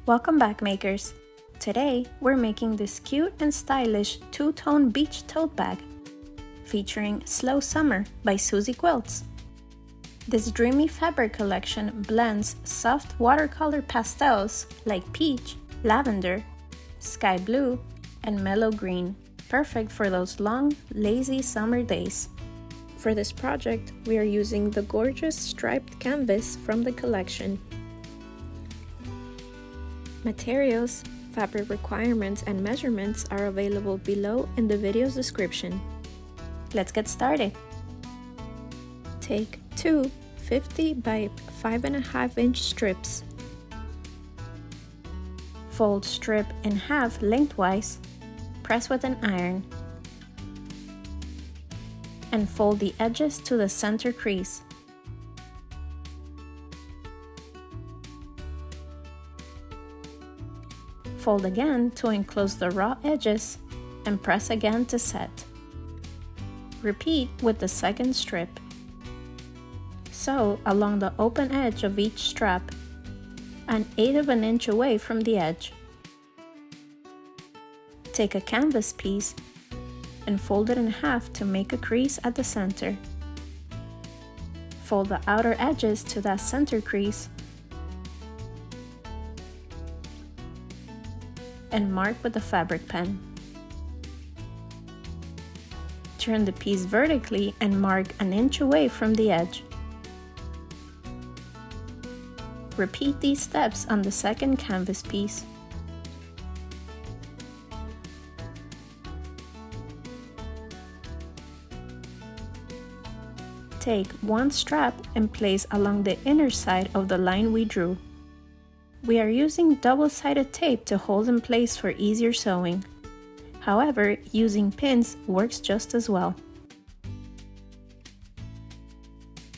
Welcome back, makers! Today we're making this cute and stylish two-tone beach tote bag featuring Slow Summer by Suzy Quilts. This dreamy fabric collection blends soft watercolor pastels like peach, lavender, sky blue, and mellow green, perfect for those long, lazy summer days. For this project, we are using the gorgeous striped canvas from the collection. Materials, fabric requirements, and measurements are available below in the video's description. Let's get started. Take two 50 by 5.5 inch strips. Fold strip in half lengthwise, press with an iron, and fold the edges to the center crease. Fold again to enclose the raw edges and press again to set. Repeat with the second strip. Sew along the open edge of each strap, 1/8 of an inch away from the edge. Take a canvas piece and fold it in half to make a crease at the center. Fold the outer edges to that center crease and mark with a fabric pen. Turn the piece vertically and mark 1 inch away from the edge. Repeat these steps on the second canvas piece. Take one strap and place along the inner side of the line we drew. We are using double-sided tape to hold in place for easier sewing. However, using pins works just as well.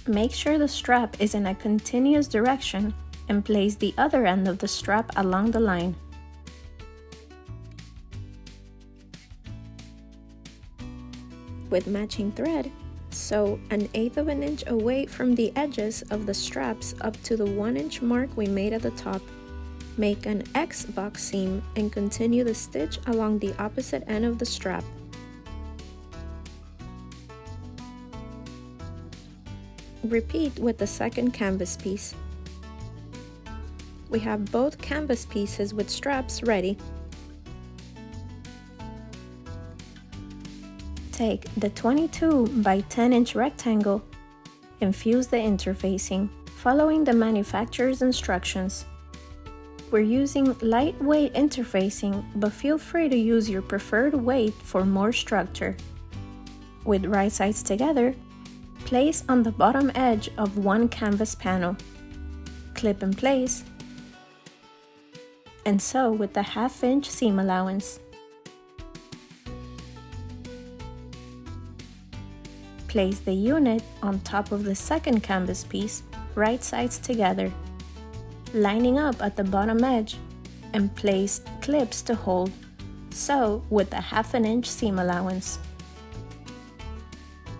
Make sure the strap is in a continuous direction and place the other end of the strap along the line. With matching thread, sew 1/8 of an inch away from the edges of the straps up to the 1 inch mark we made at the top. Make an X box seam and continue the stitch along the opposite end of the strap. Repeat with the second canvas piece. We have both canvas pieces with straps ready. Take the 22 by 10 inch rectangle and fuse the interfacing, following the manufacturer's instructions. We're using lightweight interfacing, but feel free to use your preferred weight for more structure. With right sides together, place on the bottom edge of one canvas panel. Clip in place and sew with the 1/2 inch seam allowance. Place the unit on top of the second canvas piece, right sides together, lining up at the bottom edge, and place clips to hold. Sew with the 1/2 inch seam allowance.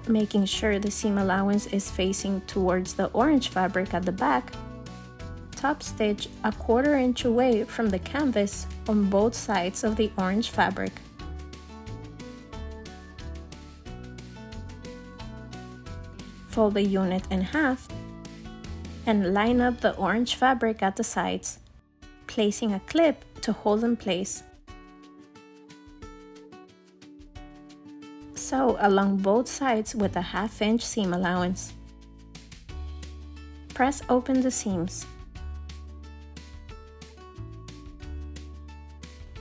Making sure the seam allowance is facing towards the orange fabric at the back, top stitch 1/4 inch away from the canvas on both sides of the orange fabric. Fold the unit in half and line up the orange fabric at the sides, placing a clip to hold in place. Sew along both sides with a 1/2 inch seam allowance. Press open the seams.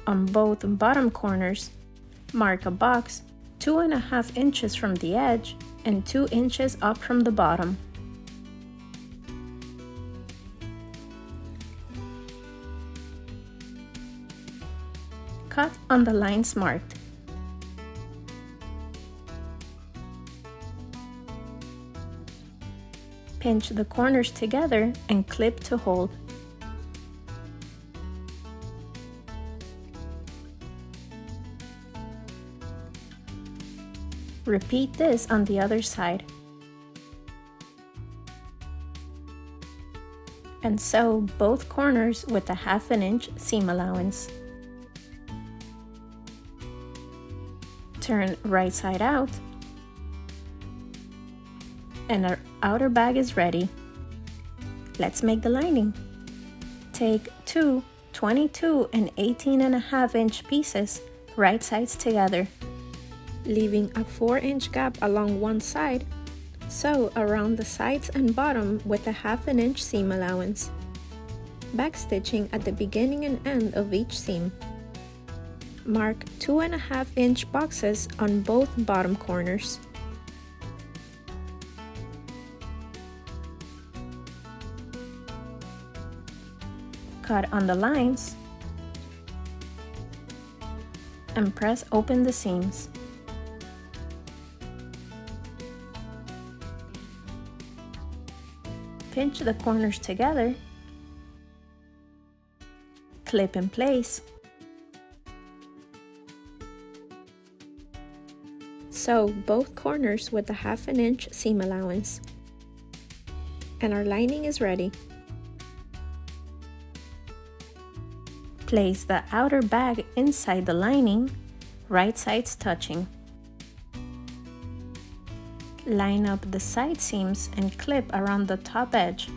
On both bottom corners, mark a box 2.5 inches from the edge and 2 inches up from the bottom. Cut on the lines marked. Pinch the corners together and clip to hold. Repeat this on the other side. and sew both corners with a 1/2 inch seam allowance. Turn right side out, and our outer bag is ready. Let's make the lining. Take two 22 and 18.5 inch pieces, right sides together, leaving a 4-inch gap along one side. Sew around the sides and bottom with a 1/2 inch seam allowance. Backstitching at the beginning and end of each seam. Mark 2.5 inch boxes on both bottom corners. Cut on the lines and press open the seams. Pinch the corners together, clip in place, sew both corners with a 1/2 inch seam allowance, and our lining is ready. Place the outer bag inside the lining, right sides touching. Line up the side seams and clip around the top edge,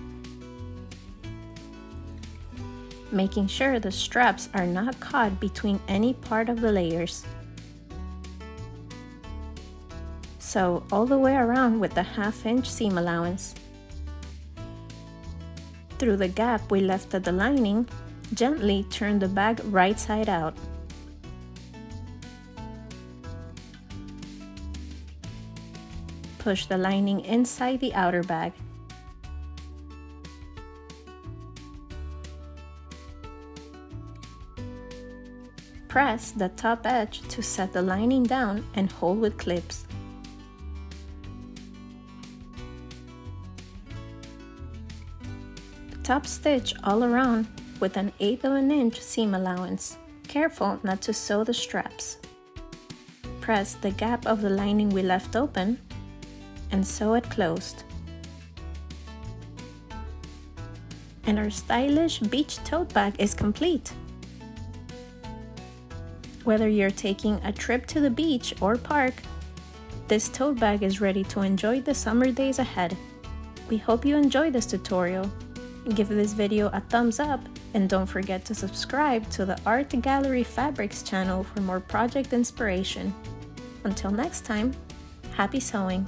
making sure the straps are not caught between any part of the layers. Sew all the way around with the 1/2 inch seam allowance. Through the gap we left at the lining, gently turn the bag right side out. Push the lining inside the outer bag. Press the top edge to set the lining down and hold with clips. Top stitch all around with an 1/8 inch seam allowance. Careful not to sew the straps. Press the gap of the lining we left open and sew it closed. And our stylish beach tote bag is complete. Whether you're taking a trip to the beach or park, this tote bag is ready to enjoy the summer days ahead. We hope you enjoyed this tutorial. Give this video a thumbs up and don't forget to subscribe to the Art Gallery Fabrics channel for more project inspiration. Until next time, happy sewing!